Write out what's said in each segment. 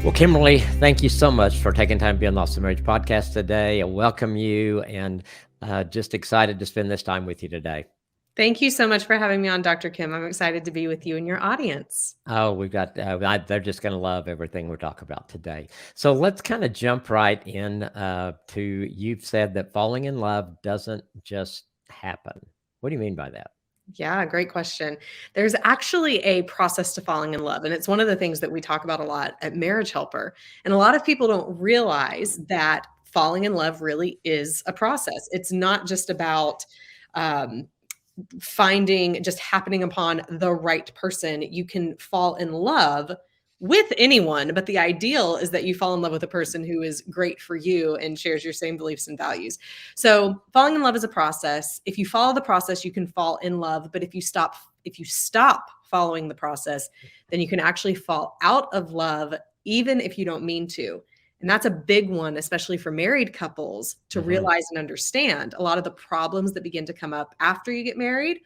Well, Kimberly, thank you so much for taking time to be on the Awesome Marriage Podcast today. I welcome you and just excited to spend this time with you today. Thank you so much for having me on, Dr. Kim. I'm excited to be with you and your audience. Oh, we've got, they're just going to love everything we're talking about today. So let's kind of jump right in to you've said that falling in love doesn't just happen. What do you mean by that? Yeah, great question. There's actually a process to falling in love, and it's one of the things that we talk about a lot at Marriage Helper. And a lot of people don't realize that falling in love really is a process. It's not just about um, just happening upon the right person. You can fall in love with anyone, but the ideal is that you fall in love with a person who is great for you and shares your same beliefs and values. So falling in love is a process. If you follow the process, you can fall in love, but if you stop following the process, then you can actually fall out of love even if you don't mean to. And that's a big one, especially for married couples to realize and understand. A lot of the problems that begin to come up after you get married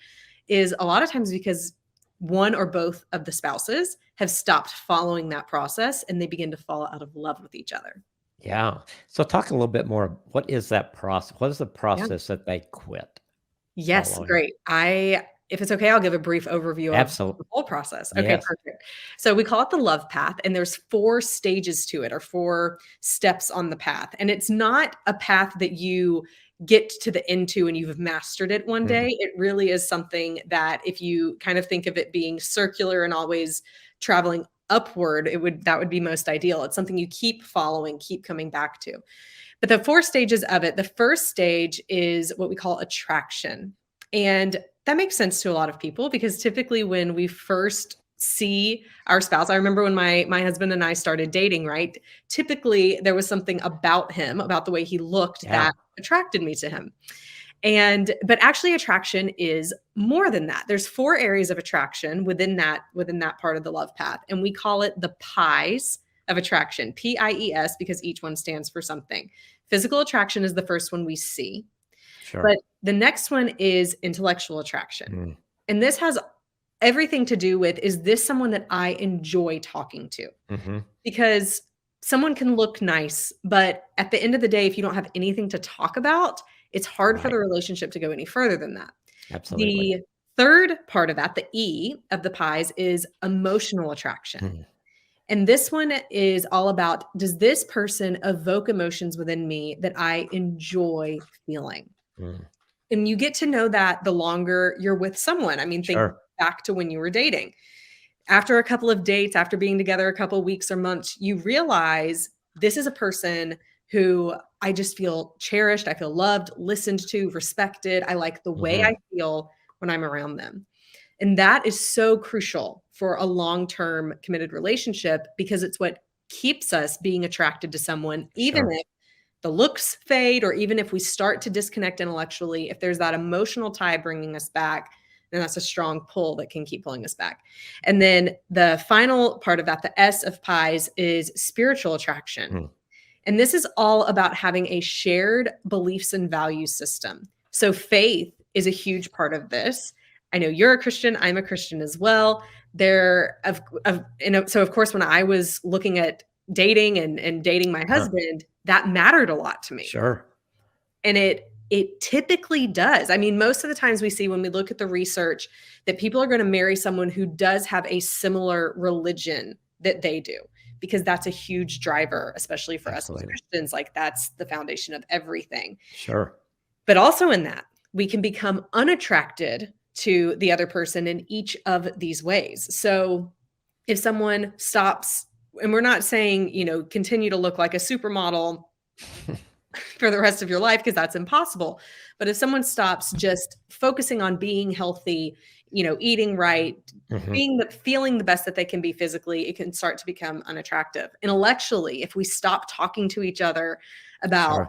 is a lot of times because one or both of the spouses have stopped following that process and they begin to fall out of love with each other. Yeah. So talk a little bit more. What is that process? What is the process that they quit? Yes, Following? great. If it's okay, I'll give a brief overview of the whole process. Okay, Yes. perfect. So we call it the love path, and there's 4 stages to it, or 4 steps on the path. And it's not a path that you get to the end to and you've mastered it one day. It really is something that if you kind of think of it being circular and always traveling upward, that would be most ideal. It's something you keep following, keep coming back to. But the 4 stages of it, the first stage is what we call attraction. And that makes sense to a lot of people because typically when we first see our spouse, I remember when my husband and I started dating, right? Typically there was something about him, about the way he looked that attracted me to him. But actually attraction is more than that. There's 4 areas of attraction within that part of the love path. And we call it the pies of attraction, Pies, because each one stands for something. Physical attraction is the first one we see. Sure. But the next one is intellectual attraction. And this has everything to do with, is this someone that I enjoy talking to? Because someone can look nice, but at the end of the day, if you don't have anything to talk about, it's hard for the relationship to go any further than that. Absolutely. The third part of that, the E of the pies, is emotional attraction. And this one is all about, does this person evoke emotions within me that I enjoy feeling? And you get to know that the longer you're with someone. I mean, think back to when you were dating. After a couple of dates, after being together a couple of weeks or months, you realize this is a person who I just feel cherished. I feel loved, listened to, respected. I like the way I feel when I'm around them. And that is so crucial for a long-term committed relationship because it's what keeps us being attracted to someone, even if the looks fade, or even if we start to disconnect intellectually. If there's that emotional tie bringing us back, then that's a strong pull that can keep pulling us back. And then the final part of that, the S of pies, is spiritual attraction. And this is all about having a shared beliefs and value system. So faith is a huge part of this. I know you're a Christian. I'm a Christian as well. So of course, when I was looking at dating and dating my husband, that mattered a lot to me. Sure. And it typically does. I mean, most of the times we see when we look at the research that people are going to marry someone who does have a similar religion that they do, because that's a huge driver, especially for us as Christians. Like, that's the foundation of everything. Sure. But also in that, we can become unattracted to the other person in each of these ways. So if someone stops, and we're not saying, continue to look like a supermodel for the rest of your life, because that's impossible. But if someone stops just focusing on being healthy, eating right, feeling the best that they can be physically, it can start to become unattractive. Intellectually, if we stop talking to each other about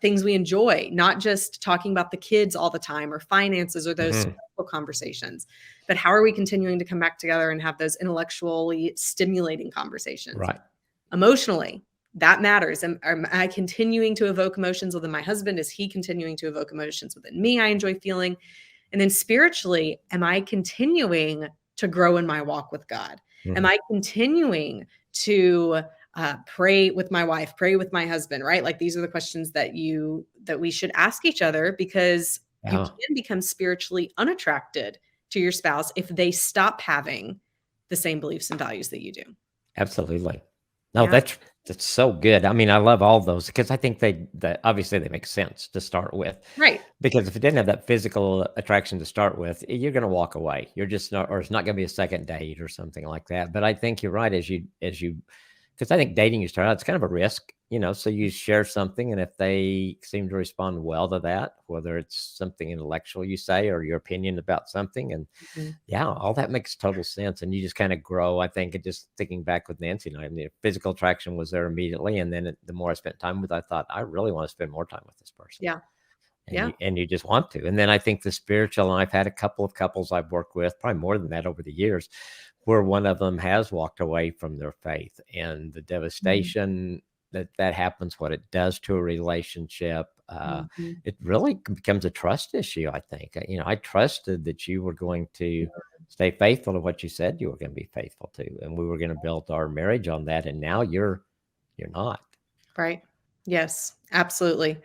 things we enjoy, not just talking about the kids all the time or finances or those conversations, but how are we continuing to come back together and have those intellectually stimulating conversations? Right. Emotionally, that matters. Am I continuing to evoke emotions within my husband? Is he continuing to evoke emotions within me I enjoy feeling? And then spiritually, am I continuing to grow in my walk with God? Am I continuing to pray with my wife, pray with my husband, right? Like these are the questions that we should ask each other, because you Yeah, can become spiritually unattracted to your spouse if they stop having the same beliefs and values that you do. absolutely. No, Yeah. that's so good. I mean, I love all those because I think that obviously they make sense to start with. Right. Because if it didn't have that physical attraction to start with, you're going to walk away. You're just not, or it's not going to be a second date or something like that. But I think you're right because I think dating you start out, it's kind of a risk, so you share something. And if they seem to respond well to that, whether it's something intellectual you say or your opinion about something, and Mhm. yeah, all that makes total sense. And you just kind of grow. I think, just thinking back with Nancy and I, the physical attraction was there immediately. And then the more I spent time with, I thought, I really want to spend more time with this person. Yeah. And Yeah. you just want to. And then I think the spiritual, and I've had a couple of couples I've worked with, probably more than that over the years, where one of them has walked away from their faith, and the Mhm. devastation that happens, what it does to a relationship. Mhm. It really becomes a trust issue, I think. I trusted that you were going to stay faithful to what you said you were going to be faithful to, and we were going to build our marriage on that. And now you're not. Right. Yes, absolutely.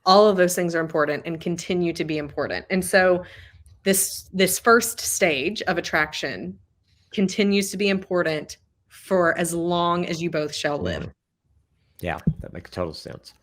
All of those things are important and continue to be important. And so this first stage of attraction continues to be important for as long as you both shall live. Mhm. Yeah, that makes total sense.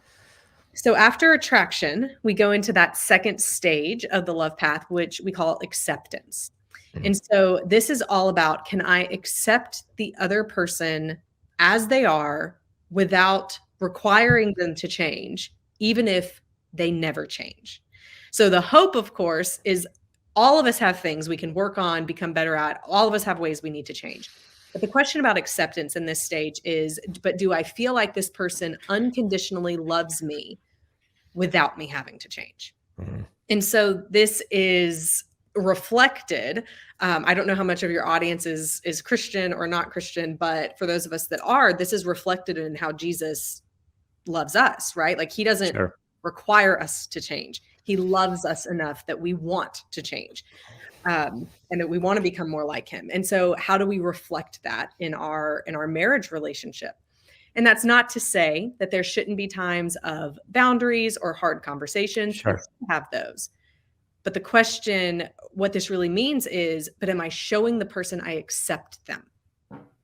So after attraction, we go into that second stage of the love path, which we call acceptance. Mhm. And so this is all about, can I accept the other person as they are without requiring them to change, even if they never change? So the hope, of course, is all of us have things we can work on, become better at. All of us have ways we need to change. But the question about acceptance in this stage is, but do I feel like this person unconditionally loves me without me having to change? Mhm. And so this is reflected. I don't know how much of your audience is Christian or not Christian, but for those of us that are, this is reflected in how Jesus loves us, right? Like he doesn't Sure. require us to change. He loves us enough that we want to change, and that we want to become more like him. And so, how do we reflect that in our marriage relationship? And that's not to say that there shouldn't be times of boundaries or hard conversations. We Sure. should have those. But the question, what this really means is, but am I showing the person I accept them,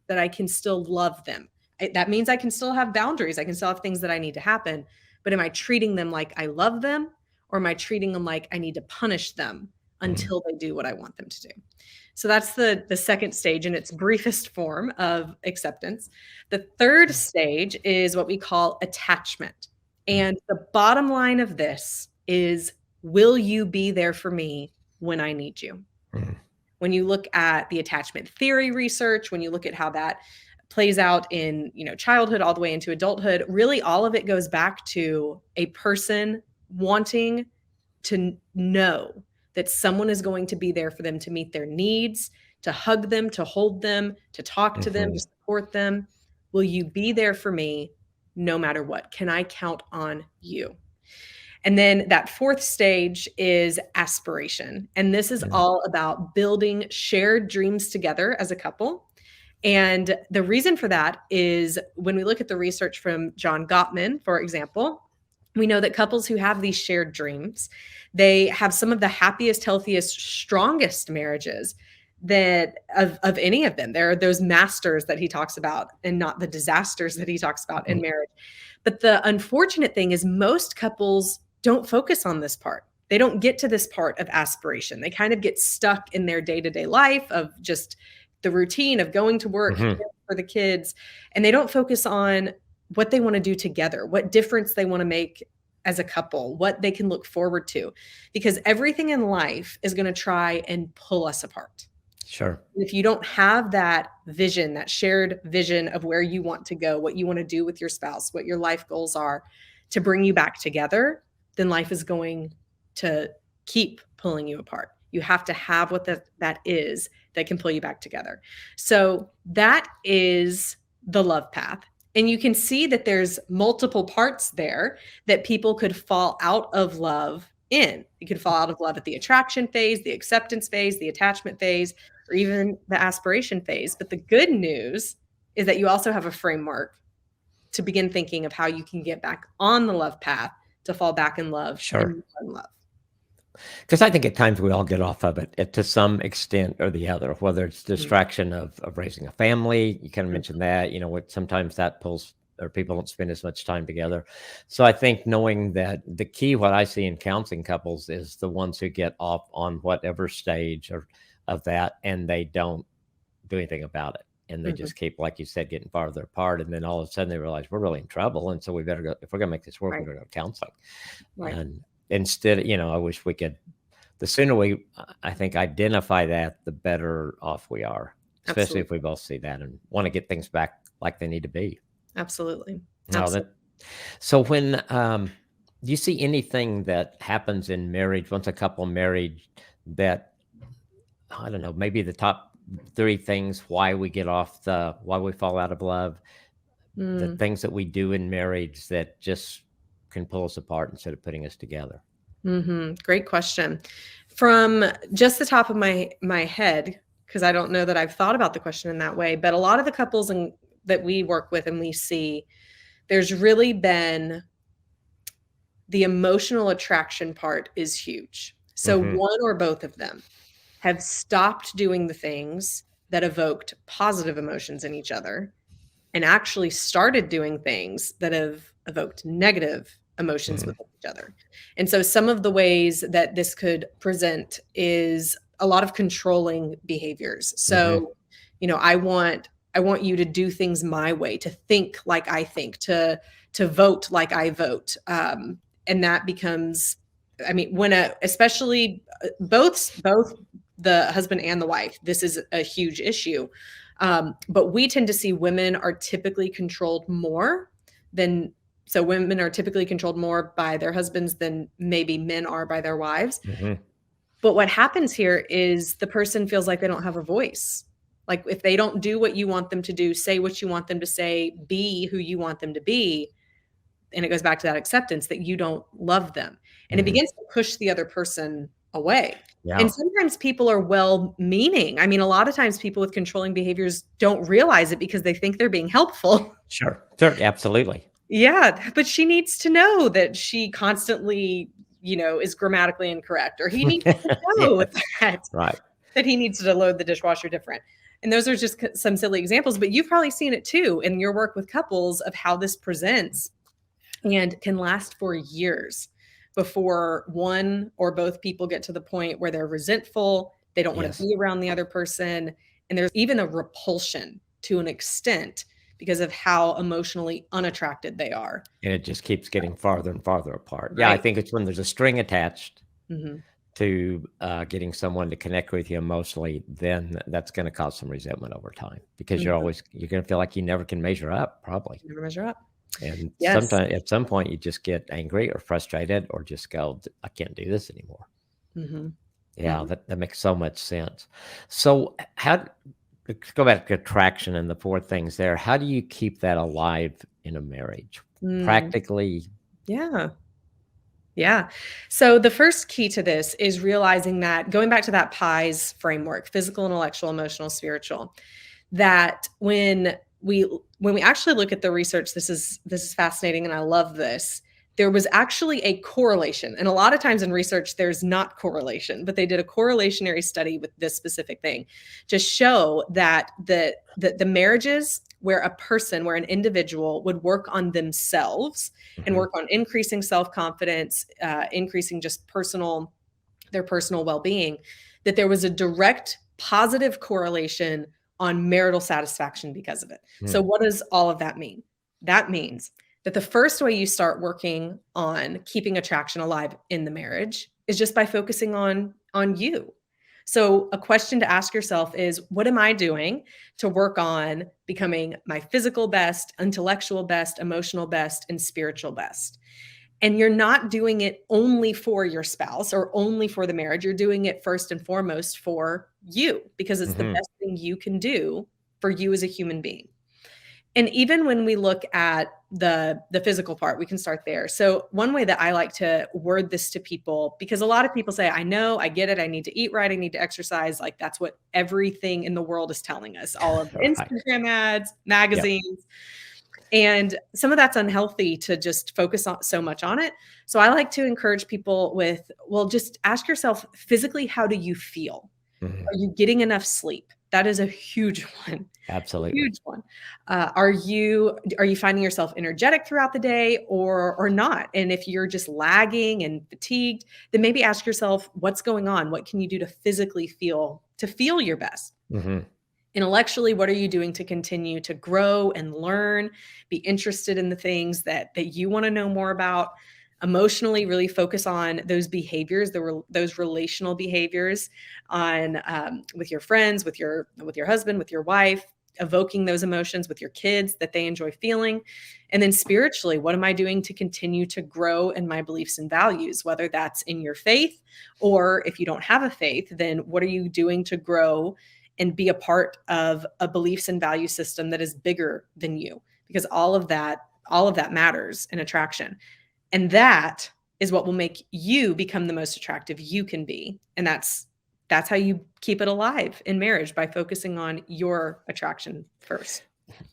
that I can still love them? That means I can still have boundaries. I can still have things that I need to happen. But am I treating them like I love them? Or am I treating them like I need to punish them Mhm. until they do what I want them to do? So that's the second stage in its briefest form of acceptance. The third stage is what we call attachment. Mhm. And the bottom line of this is, will you be there for me when I need you? Mhm. When you look at the attachment theory research, when you look at how that plays out in, childhood all the way into adulthood, really all of it goes back to a person wanting to know that someone is going to be there for them to meet their needs, to hug them, to hold them, to talk to them, to Mhm. support them. Will you be there for me no matter what? Can I count on you? And then that fourth stage is aspiration. And this is Mhm. all about building shared dreams together as a couple. And the reason for that is, when we look at the research from John Gottman, for example, we know that couples who have these shared dreams, they have some of the happiest, healthiest, strongest marriages that of any of them. There are those masters that he talks about and not the disasters that he talks about in Mhm. marriage. But the unfortunate thing is, most couples don't focus on this part. They don't get to this part of aspiration. They kind of get stuck in their day-to-day life of just the routine of going to work, Mhm. caring for the kids, and they don't focus on what they want to do together, what difference they want to make as a couple, what they can look forward to, because everything in life is going to try and pull us apart. Sure. If you don't have that vision, that shared vision of where you want to go, what you want to do with your spouse, what your life goals are to bring you back together, then life is going to keep pulling you apart. You have to have what that is that can pull you back together. So that is the love path. And you can see that there's multiple parts there that people could fall out of love in. You could fall out of love at the attraction phase, the acceptance phase, the attachment phase, or even the aspiration phase. But the good news is that you also have a framework to begin thinking of how you can get back on the love path to fall back in love Sure. and in love. Because I think at times we all get off of it to some extent or the other, whether it's Mm, distraction of raising a family. You kind of mm, mentioned that, sometimes that pulls or people don't spend as much time together. So I think knowing that the key, what I see in counseling couples is the ones who get off on whatever stage or of that, and they don't do anything about it. And they mhm. just keep, like you said, getting farther apart. And then all of a sudden they realize we're really in trouble. And so we better go, if we're going to make this work, we Right, better go to counseling. right. And instead, I wish we could, the sooner we, I think, identify that, the better off we are, especially if we Absolutely. both see that and want to get things back like they need to be. Absolutely. Now Absolutely. that, so when, do you see anything that happens in marriage, once a couple married, that, I don't know, maybe the top three things why we get off why we fall out of love, the Mm, things that we do in marriage that just can pull us apart instead of putting us together? Great question. From just the top of my head, because I don't know that I've thought about the question in that way, but a lot of the couples that we work with and we see, there's really been the emotional attraction part is huge. So Hmm. one or both of them have stopped doing the things that evoked positive emotions in each other and actually started doing things that have evoked negative emotions Hmm. with each other. And so some of the ways that this could present is a lot of controlling behaviors. Hmm. So, I want you to do things my way, to think like I think, to vote like I vote. And that becomes, I mean, especially both the husband and the wife, this is a huge issue. But we tend to see women are typically controlled more than so women are typically controlled more by their husbands than maybe men are by their wives. Hmm. But what happens here is the person feels like they don't have a voice. Like if they don't do what you want them to do, say what you want them to say, be who you want them to be, and it goes back to that acceptance that you don't love them. And it Hmm. begins to push the other person away. Yeah. And sometimes people are well meaning. I mean, a lot of times people with controlling behaviors don't realize it because they think they're being helpful. Sure. Sure. Absolutely. Yeah, but she needs to know that she constantly, is grammatically incorrect, or he needs to know Yes. that Right. that he needs to load the dishwasher different. And those are just some silly examples, but you've probably seen it too in your work with couples of how this presents and can last for years before one or both people get to the point where they're resentful, they don't want to Yes. be around the other person, and there's even a repulsion to an extent because of how emotionally unattracted they are. And it just keeps getting farther and farther apart. Yeah, I Right. think it's when there's a string attached Mhm. to getting someone to connect with you emotionally, then that's going to cause some resentment over time because Mhm. you're going to feel like you never can measure up, probably. Never measure up. And Yes. sometimes at some point you just get angry or frustrated or just go, I can't do this anymore. Mhm. Yeah, Mhm. that makes so much sense. So let's go back to attraction and the four things there. How do you keep that alive in a marriage? Mm. Practically. Yeah. Yeah. So the first key to this is realizing that going back to that pies framework, physical, intellectual, emotional, spiritual, that when we actually look at the research, this is fascinating and I love this. There was actually a correlation. And a lot of times in research there's not correlation, but they did a correlationary study with this specific thing to show that the marriages where an individual would work on themselves and Mhm. work on increasing self-confidence, increasing just their personal well-being, that there was a direct positive correlation on marital satisfaction because of it. So Mm. what does all of that mean? That means that the first way you start working on keeping attraction alive in the marriage is just by focusing on you. So a question to ask yourself is, what am I doing to work on becoming my physical best, intellectual best, emotional best, and spiritual best? And you're not doing it only for your spouse or only for the marriage. You're doing it first and foremost for you because it's the Mhm. best thing you can do for you as a human being. And even when we look at the physical part, we can start there. So one way that I like to word this to people, because a lot of people say, I know, I get it, I need to eat right, I need to exercise. Like that's what everything in the world is telling us, all of the Right. Instagram ads, Yep. magazines. And some of that's unhealthy to just focus on so much on it. So I like to encourage people with, well, just ask yourself physically, how do you feel? Mhm. Are you getting enough sleep? That is a huge one. A Absolutely. huge one. Are you finding yourself energetic throughout the day or not? And if you're just lagging and fatigued, then maybe ask yourself what's going on? What can you do to physically feel your best? Mhm. Intellectually, what are you doing to continue to grow and learn, be interested in the things that you want to know more about? Emotionally, really focus on those behaviors, those relational behaviors, on with your friends, with your husband, with your wife, evoking those emotions with your kids that they enjoy feeling. And then spiritually, what am I doing to continue to grow in my beliefs and values, whether that's in your faith, or if you don't have a faith, then what are you doing to grow and be a part of a beliefs and value system that is bigger than you? Because all of that matters in attraction. And that is what will make you become the most attractive you can be. And that's how you keep it alive in marriage, by focusing on your attraction first.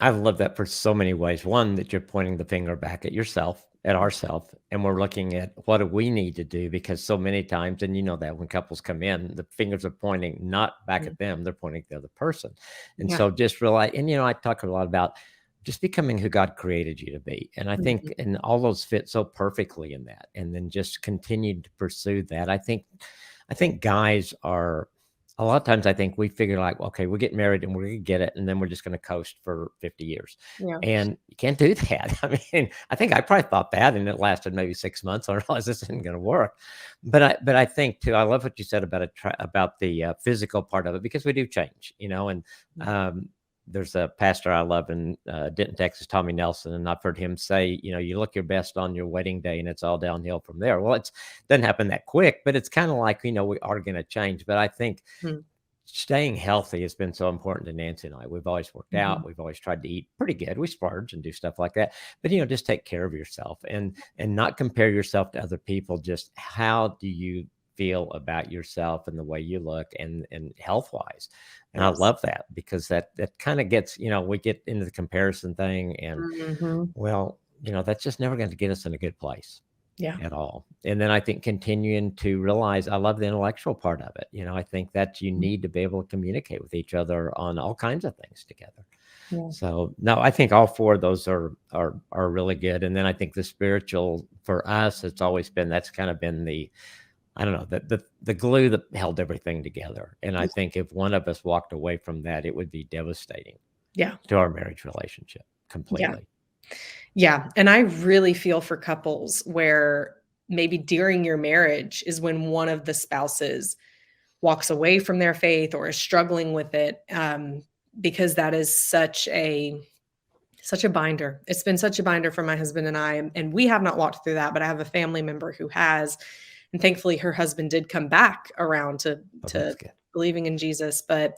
I love that for so many ways. One, that you're pointing the finger back at yourself, at ourself, and we're looking at what do we need to do, because so many times, and you know that when couples come in, the fingers are pointing not back Mhm. at them, they're pointing at the other person. And Yeah. so just realize, and I talk a lot about just becoming who God created you to be. And I think, Mhm. and all those fit so perfectly in that. And then just continue to pursue that. I think guys are, a lot of times I think we figure like, okay, we get married and we're gonna get it, and then we're just gonna coast for 50 years. Yeah. And you can't do that. I mean, I think I probably thought that, and it lasted maybe 6 months. I realized this isn't gonna work. But I think too, I love what you said about about the physical part of it, because we do change, and um, there's a pastor I love in Denton, Texas, Tommy Nelson, and I've heard him say, you look your best on your wedding day, and it's all downhill from there. Well, it doesn't happen that quick, but it's kind of like, we are going to change. But I think Mhm. staying healthy has been so important to Nancy and I. We've always worked Mhm. out. We've always tried to eat pretty good. We splurge and do stuff like that. But just take care of yourself, and not compare yourself to other people. Just how do you feel about yourself and the way you look, and health wise. And I Yes. love that, because that kind of gets, we get into the comparison thing, and Mhm. well, that's just never going to get us in a good place Yeah. at all. And then I think continuing to realize, I love the intellectual part of it. I think that you Mhm. need to be able to communicate with each other on all kinds of things together. Yeah. So no, I think all four of those are really good. And then I think the spiritual for us, it's always been, that's kind of been the, I don't know, the glue that held everything together. And I think if one of us walked away from that, it would be devastating Yeah. to our marriage relationship Yeah. completely. Yeah, and I really feel for couples where maybe during your marriage is when one of the spouses walks away from their faith or is struggling with it, because that is such a binder. It's been such a binder for my husband and I, and we have not walked through that, but I have a family member who has, and thankfully her husband did come back around to Oh, to that's good. believing in Jesus, but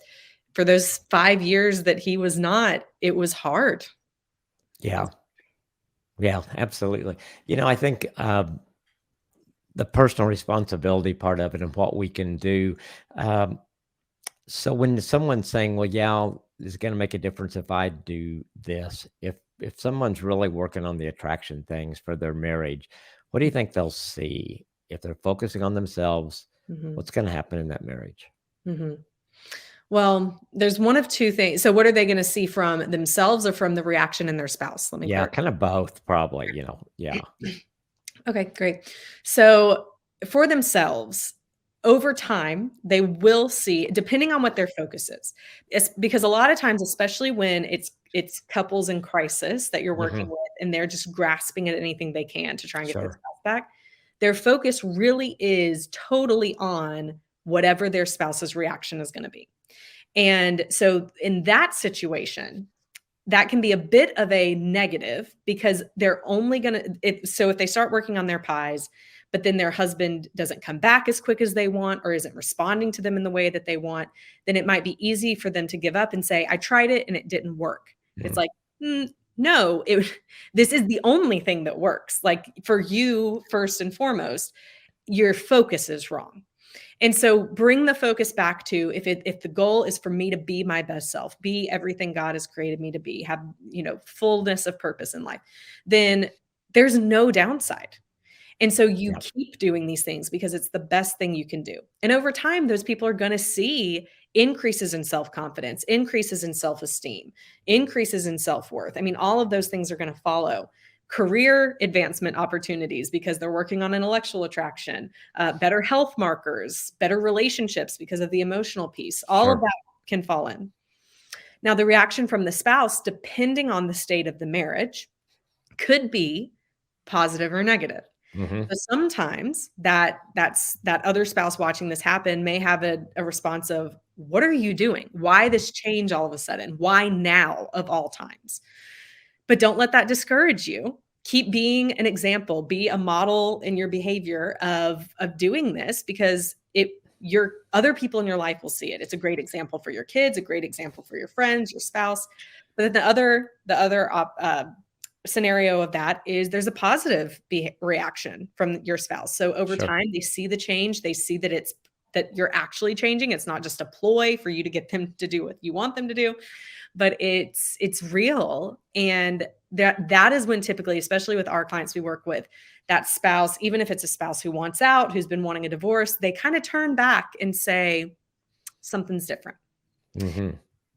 for those 5 years that he was not, it was hard. It Yeah. was. Yeah, absolutely. I think the personal responsibility part of it and what we can do. Um, so when someone's saying, "Well, yeah, it's going to make a difference if I do this," if someone's really working on the attraction things for their marriage, what do you think they'll see if they're focusing on themselves? Mhm, What's going to happen in that marriage? mhm. Well, there's one of 2 things. So what are they gonna see from themselves or from the reaction in their spouse? Let me Yeah, clarify. kind of both, probably. Yeah. Okay, great. So for themselves, over time, they will see, depending on what their focus is. It's because a lot of times, especially when it's couples in crisis that you're working Hmm. with, and they're just grasping at anything they can to try and get their Sure. spouse back, their focus really is totally on whatever their spouse's reaction is gonna be. And so in that situation, that can be a bit of a negative because they're only gonna it so if they start working on their pies, but then their husband doesn't come back as quick as they want or isn't responding to them in the way that they want, then it might be easy for them to give up and say, "I tried it and it didn't work." It's Mhm. like, no, this is the only thing that works. Like, for you, first and foremost, your focus is wrong. And so bring the focus back to if the goal is for me to be my best self, be everything God has created me to be, have, fullness of purpose in life, then there's no downside. And so you Yeah. keep doing these things because it's the best thing you can do. And over time, those people are going to see increases in self-confidence, increases in self-esteem, increases in self-worth. I mean, all of those things are going to follow. Career advancement opportunities because they're working on intellectual attraction, better health markers, better relationships because of the emotional piece. All of Sure. that can fall in. Now, the reaction from the spouse, depending on the state of the marriage, could be positive or negative. Hmm. So sometimes that other spouse watching this happen may have a response of, "What are you doing? Why this change all of a sudden? Why now of all times?" But don't let that discourage you. Keep being an example, be a model in your behavior of doing this because your other people in your life will see it. It's a great example for your kids, a great example for your friends, your spouse. But then the other scenario of that is there's a positive reaction from your spouse. So over Sure. time, they see the change. They see that you're actually changing. It's not just a ploy for you to get them to do what you want them to do, but it's real. And that is when typically, especially with our clients we work with, that spouse, even if it's a spouse who wants out, who's been wanting a divorce, they kind of turn back and say something's different. Hmm.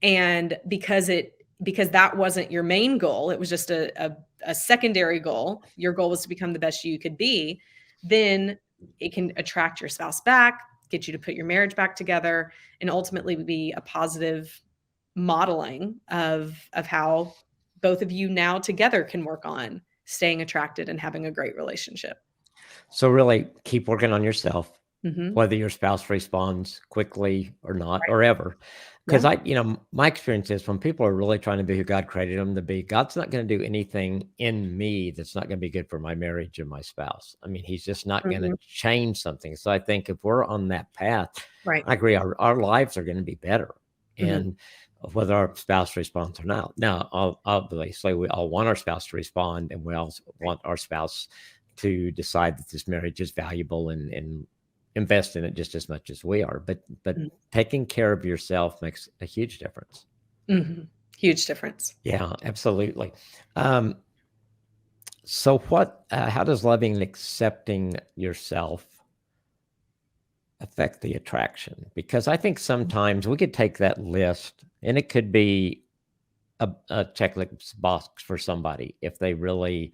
And because that wasn't your main goal, it was just a secondary goal. Your goal was to become the best you could be. Then it can attract your spouse back, get you to put your marriage back together, and ultimately be a positive modeling of how both of you now together can work on staying attracted and having a great relationship. So really keep working on yourself, Mhm. whether your spouse responds quickly or not, Right. or ever. Yeah. Because my experience is when people are really trying to be who God created them to be, God's not going to do anything in me that's not going to be good for my marriage and my spouse. I mean, He's just not going to Mhm. change something. So I think if we're on that path, Right. I agree, our lives are going to be better. Mhm. And whether our spouse responds or not. Now, obviously, we all want our spouse to respond, and we also Right. want our spouse to decide that this marriage is valuable and invest in it just as much as we are. But Mhm. taking care of yourself makes a huge difference. Mhm. Huge difference. Yeah, absolutely. Um, so how does loving and accepting yourself affect the attraction? Because I think sometimes we could take that list and it could be a checklist box for somebody if they really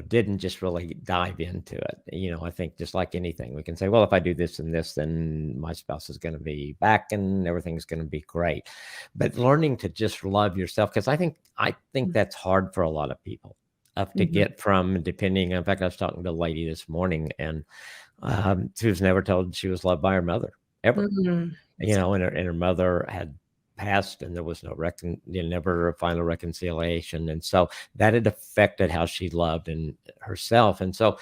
didn't just really dive into it. I think just like anything, we can say, well, if I do this and this, then my spouse is going to be back and everything's going to be great. But learning to just love yourself, because I think that's hard for a lot of people to Mhm. get from depending. In fact, I was talking to a lady this morning and she was never told she was loved by her mother ever, Mhm. and her mother had passed and there was never a final reconciliation. And so that had affected how she loved and herself. And so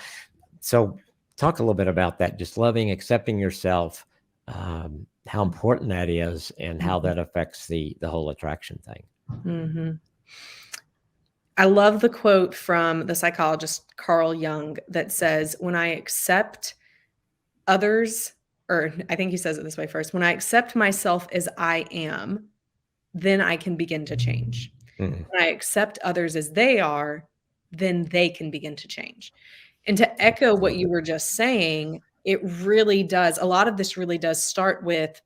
talk a little bit about that, just loving, accepting yourself, how important that is and how Mhm. that affects the whole attraction thing. Mhm. I love the quote from the psychologist Carl Jung that says, "When I accept others," or I think he says it this way first, "When I accept myself as I am, then I can begin to change. Mhm. When I accept others as they are, then they can begin to change." And to echo what you were just saying, it really does. A lot of this really does start with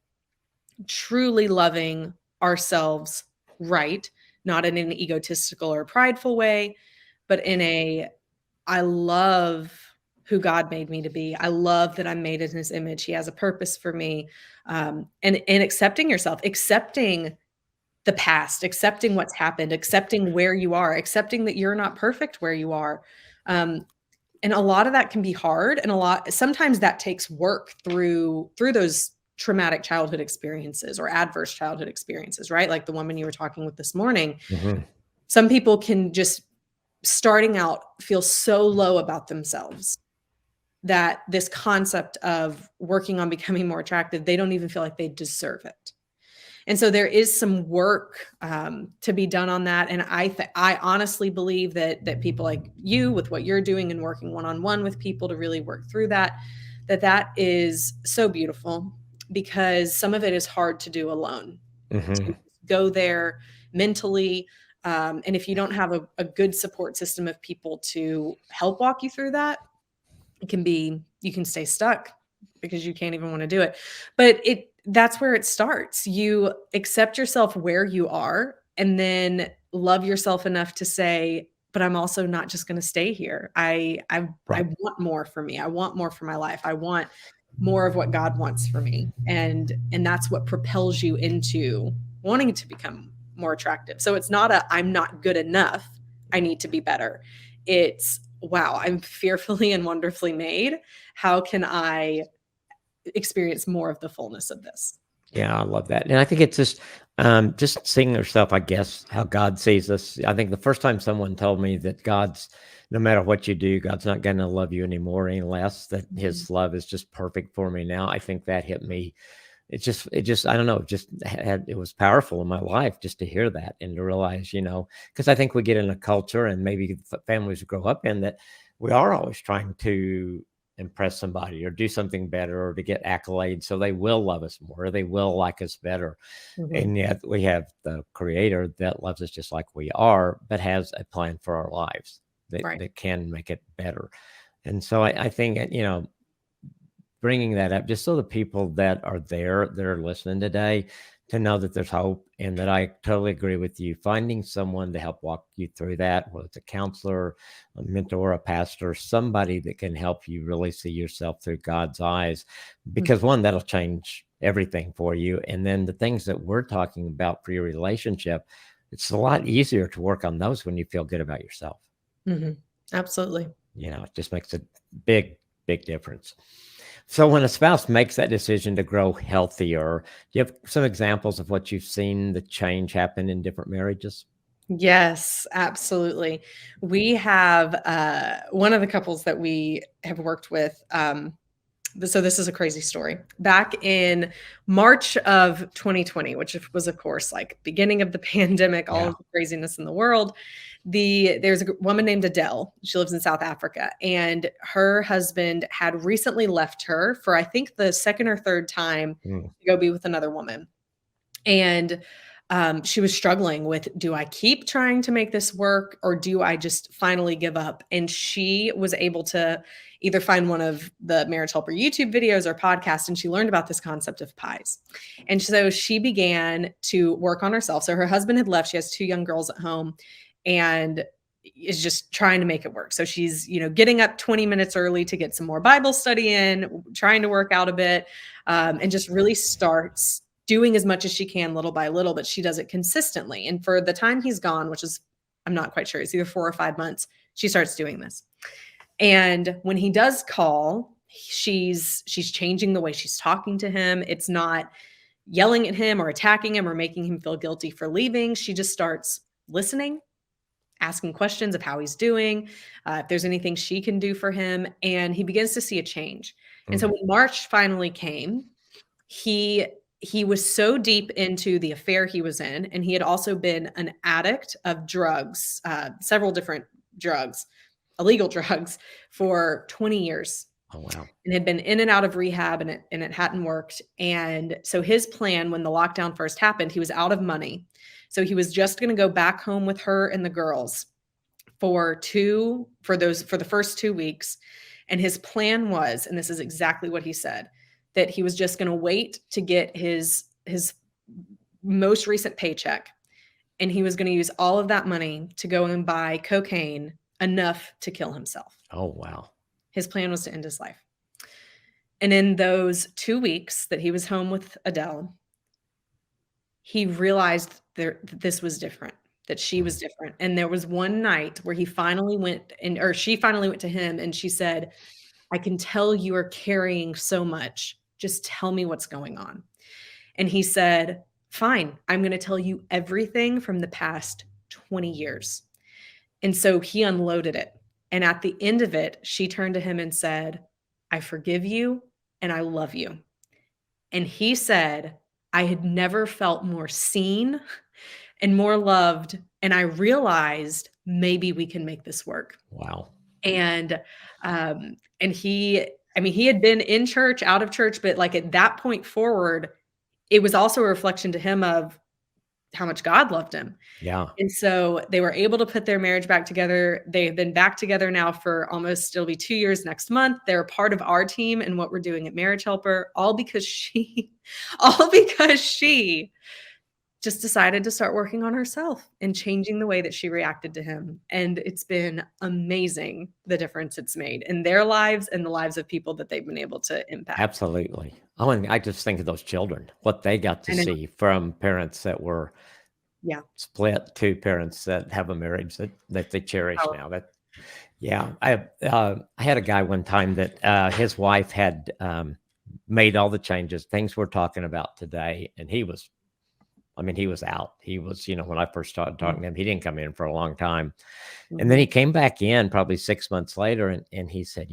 truly loving ourselves right, not in an egotistical or prideful way, but in a, I love who God made me to be. I love that I'm made in his image. He has a purpose for me. And accepting yourself, accepting the past, accepting what's happened, accepting where you are, accepting that you're not perfect where you are. Um, and a lot of that can be hard, and sometimes that takes work through those traumatic childhood experiences or adverse childhood experiences, right? Like the woman you were talking with this morning. Mhm. Some people can just starting out feel so low about themselves that this concept of working on becoming more attractive, they don't even feel like they deserve it. And so there is some work to be done on that. And I honestly believe that people like you, with what you're doing and working one on one with people to really work through that, that is so beautiful, because some of it is hard to do alone, to Hmm. go there mentally. And if you don't have a good support system of people to help walk you through that, you can stay stuck because you can't even want to do it. But that's where it starts. You accept yourself where you are, and then love yourself enough to say, but I'm also not just going to stay here. I Right. want more for me. I want more for my life. I want more of what God wants for me. And that's what propels you into wanting to become more attractive. So it's not a I'm not good enough, I need to be better. It's wow, I'm fearfully and wonderfully made. How can I experience more of the fullness of this? Yeah, I love that. And I think it's just seeing yourself, I guess, how God sees us. I think the first time someone told me that no matter what you do, God's not going to love you anymore, any less, that Mhm. his love is just perfect for me now. I think that hit me. I don't know, it just it was powerful in my life just to hear that and to realize, because I think we get in a culture and maybe families grow up in that we are always trying to impress somebody or do something better or to get accolades so they will love us more or they will like us better. Mhm. And yet we have the creator that loves us just like we are, but has a plan for our lives Right. that can make it better. And so I think, bringing that up just so the people that are there that are listening today to know that there's hope, and that I totally agree with you. Finding someone to help walk you through that, whether it's a counselor, a mentor, a pastor, somebody that can help you really see yourself through God's eyes, Mhm. because one, that'll change everything for you. And then the things that we're talking about for your relationship, it's a lot easier to work on those when you feel good about yourself. Mhm. Absolutely. It just makes a big, big difference. So when a spouse makes that decision to grow healthier, do you have some examples of what you've seen the change happen in different marriages? Yes, absolutely. We have one of the couples that we have worked with. So this is a crazy story. Back in March of 2020, which was of course like beginning of the pandemic, all Yeah. of the craziness in the world, there's a woman named Adele. She lives in South Africa, and her husband had recently left her for I think the second or third time Mm. to go be with another woman. And she was struggling with, do I keep trying to make this work or do I just finally give up? And she was able to either find one of the Marriage Helper YouTube videos or podcast, and she learned about this concept of pies. And so she began to work on herself. So her husband had left. She has two young girls at home and is just trying to make it work. So she's, getting up 20 minutes early to get some more Bible study in, trying to work out a bit, and just really starts doing as much as she can little by little, but she does it consistently. And for the time he's gone, which is, I'm not quite sure, it's either 4 or 5 months, she starts doing this. And when he does call, she's changing the way she's talking to him. It's not yelling at him or attacking him or making him feel guilty for leaving. She just starts listening, asking questions of how he's doing, if there's anything she can do for him. And he begins to see a change. And so Mm. when March finally came, he he was so deep into the affair he was in, and he had also been an addict of drugs, several different drugs, illegal drugs, for 20 years, Oh, wow. and had been in and out of rehab, and it hadn't worked. And so his plan when the lockdown first happened, he was out of money. So he was just going to go back home with her and the girls for the first 2 weeks. And his plan was, and this is exactly what he said, that he was just going to wait to get his most recent paycheck, and he was going to use all of that money to go and buy cocaine enough to kill himself. Oh, wow. His plan was to end his life. And in those 2 weeks that he was home with Adele, he realized that this was different, that she was Mm. different. And there was one night where he finally went and or she finally went to him and she said, "I can tell you are carrying so much. Just tell me what's going on." And he said, "Fine, I'm going to tell you everything from the past 20 years." And so he unloaded it. And at the end of it, she turned to him and said, "I forgive you and I love you." And he said, "I had never felt more seen and more loved. And I realized maybe we can make this work." Wow. And he I mean, he had been in church, out of church, but like at that point forward, it was also a reflection to him of how much God loved him. Yeah. And so they were able to put their marriage back together. They've been back together now for almost, it'll be 2 years next month. They're a part of our team and what we're doing at Marriage Helper, all because she just decided to start working on herself and changing the way that she reacted to him. And it's been amazing, the difference it's made in their lives and the lives of people that they've been able to impact. Absolutely. Oh, and I just think of those children, what they got to I know. see from parents that were Yeah. split to parents that have a marriage that they cherish Oh. now. I had a guy one time that his wife had made all the changes, things we're talking about today, and he was out. He was, when I first started talking to him, he didn't come in for a long time. And then he came back in probably 6 months later, and he said,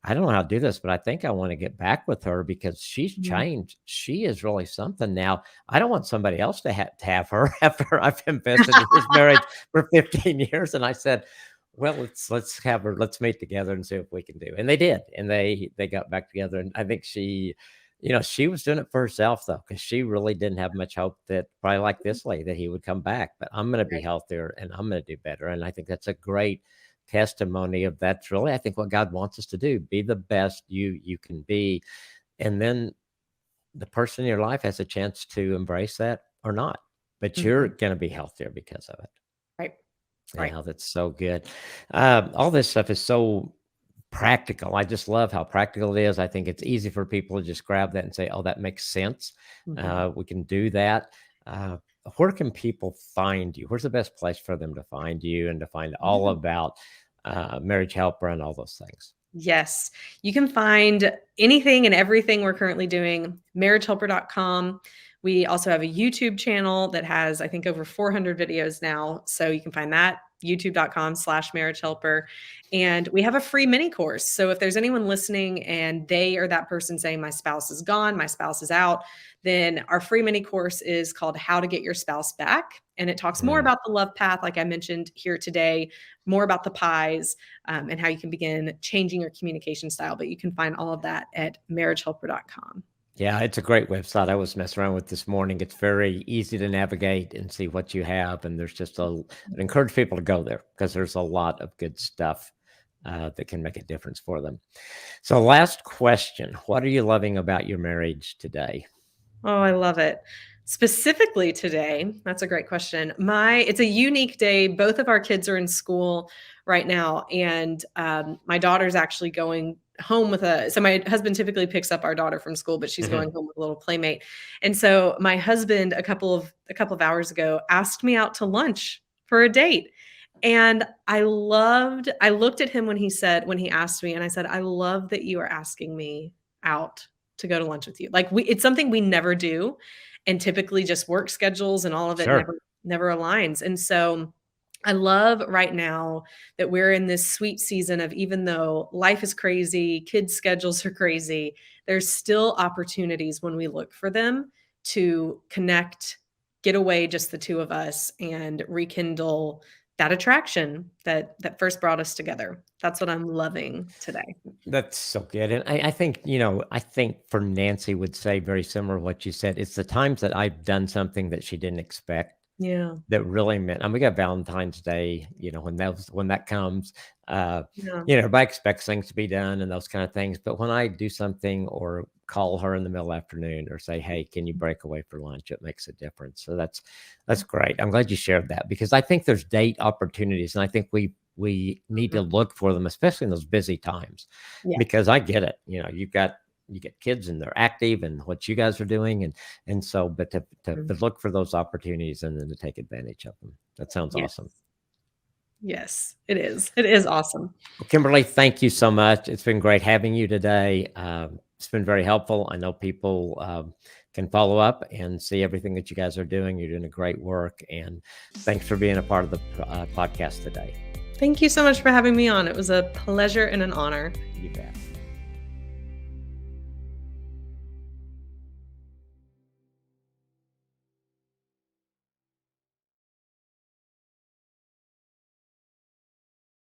I don't know how to do this, but I think I want to get back with her because she's changed. She is really something now. I don't want somebody else to have her after I've invested in his marriage for 15 years. And I said, well, let's have her. Let's meet together and see what we can do. And they did. And they got back together. And I think she was doing it for herself, though, because she really didn't have much hope that probably like this lady that he would come back. But I'm going to be healthier and I'm going to do better. And I think that's a great testimony of that's really, I think, what God wants us to do. Be the best you can be. And then the person in your life has a chance to embrace that or not. But you're going to be healthier because of it. Right. Yeah, that's so good. All this stuff is so practical. I just love how practical it is. I think it's easy for people to just grab that and say, oh, that makes sense. We can do that. Where can people find you? Where's the best place for them to find you and to find all about Marriage Helper and all those things? Yes, you can find anything and everything we're currently doing, marriagehelper.com. We also have a YouTube channel that has, I think, over 400 videos now. So you can find that, youtube.com/marriagehelper. And we have a free mini course. So if there's anyone listening and they are that person saying, my spouse is gone, my spouse is out, then our free mini course is called How to Get Your Spouse Back. And it talks more about the love path, like I mentioned here today, more about the pies, and how you can begin changing your communication style. But you can find all of that at marriagehelper.com. Yeah, it's a great website. I was messing around with this morning. It's very easy to navigate and see what you have. And there's just I encourage people to go there because there's a lot of good stuff that can make a difference for them. So last question, what are you loving about your marriage today? Oh, I love it. Specifically today, that's a great question. It's a unique day. Both of our kids are in school right now. And my daughter's actually going home so my husband typically picks up our daughter from school, but she's going home with a little playmate. And so my husband a couple of hours ago asked me out to lunch for a date. And I looked at him when he asked me, and I said, I love that you are asking me out to go to lunch with you. Like it's something we never do. And typically just work schedules and all of it never aligns. And so I love right now that we're in this sweet season of, even though life is crazy, kids' schedules are crazy, there's still opportunities when we look for them to connect, get away, just the two of us, and rekindle that attraction that first brought us together. That's what I'm loving today. That's so good. And I think, I think for Nancy would say very similar to what you said. It's the times that I've done something that she didn't expect. Yeah. That really meant, and we got Valentine's Day, when that comes, everybody expects things to be done and those kind of things. But when I do something or call her in the middle of the afternoon or say, hey, can you break away for lunch? It makes a difference. So that's great. I'm glad you shared that because I think there's date opportunities and I think we need to look for them, especially in those busy times, because I get it. You get kids and they're active and what you guys are doing. And so, but to look for those opportunities and then to take advantage of them. That sounds awesome. Yes, it is. It is awesome. Well, Kimberly, thank you so much. It's been great having you today. It's been very helpful. I know people can follow up and see everything that you guys are doing. You're doing a great work. And thanks for being a part of the podcast today. Thank you so much for having me on. It was a pleasure and an honor. You bet.